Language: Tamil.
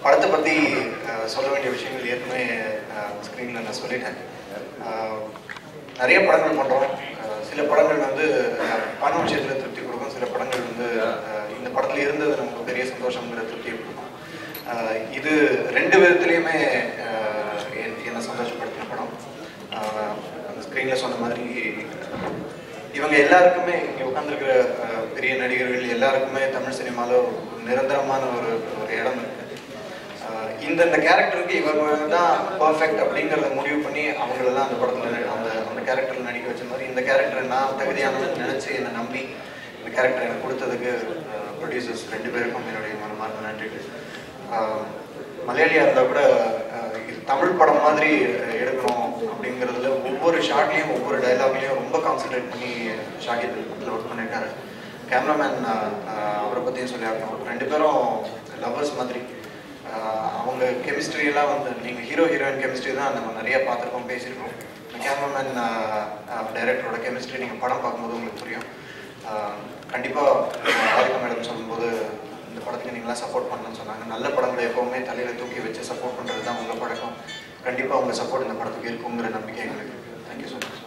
படத்தை பற்றி சொல்ல வேண்டிய விஷயங்கள் ஏற்கனவே ஸ்க்ரீனில் நான் சொல்லிட்டேன். நிறைய படங்கள் பண்ணுறோம். சில படங்கள் வந்து பண விஷயத்தில் திருப்தி கொடுக்கும், சில படங்கள் வந்து இந்த படத்தில் இருந்தது நமக்கு பெரிய சந்தோஷங்கிற திருப்தியை கொடுக்கும். இது ரெண்டு விதத்துலேயுமே என்னை சந்தோஷப்படுத்தின படம். அந்த ஸ்க்ரீனில் சொன்ன மாதிரி இவங்க எல்லாருக்குமே இங்கே உட்காந்துருக்கிற பெரிய நடிகர்கள் எல்லாருக்குமே தமிழ் சினிமாவில் நிரந்தரமான ஒரு இடம் இருக்குது. இந்த கேரக்டருக்கு இவங்க தான் பர்ஃபெக்ட் அப்படிங்கிறத முடிவு பண்ணி அவங்களெல்லாம் அந்த படத்தில் அந்த கேரக்டரில் நடிக்க வச்ச மாதிரி இந்த கேரக்டரை நான் தகுதியானதுன்னு நினச்சி என்னை நம்பி இந்த கேரக்டர் எனக்கு கொடுத்ததுக்கு ப்ரொடியூசர்ஸ் ரெண்டு பேருக்கும் என்னுடைய மனமார்ந்த நன்றிகள். மலையாளியாக இருந்தால் கூட இது தமிழ் படம் மாதிரி எடுக்கணும் அப்படிங்கிறதுல ஒவ்வொரு ஷார்ட்லேயும் ஒவ்வொரு டைலாக்லேயும் ரொம்ப கான்சென்ட்ரேட் பண்ணி ஷாகித் படத்தில் ஒர்க் பண்ணியிருக்காரு. கேமராமேன் அவரை பற்றியும் சொல்லி ஆகணும். ரெண்டு பேரும் லவ்வர்ஸ் மாதிரி. அவங்க கெமிஸ்ட்ரியெல்லாம் வந்து நீங்கள் ஹீரோ ஹீரோயின் கெமிஸ்ட்ரி தான் நம்ம நிறைய பார்த்துருக்கோம், பேசியிருக்கோம். கேமராமேன் டைரக்டரோட கெமிஸ்ட்ரி நீங்கள் படம் பார்க்கும்போது உங்களுக்கு புரியும். கண்டிப்பாக ஆதிக்கம் மேடம் சொல்லும்போது இந்த படத்துக்கு நீங்களாம் சப்போர்ட் பண்ணணும்னு சொன்னாங்க. நல்ல படங்களை எப்போவுமே தலையில் தூக்கி வச்சு சப்போர்ட் பண்ணுறது தான் உங்கள் பழக்கம். கண்டிப்பாக உங்கள் சப்போர்ட் இந்த படத்துக்கு இருக்குங்கிற நம்பிக்கை எங்களுக்கு. Thank you so much.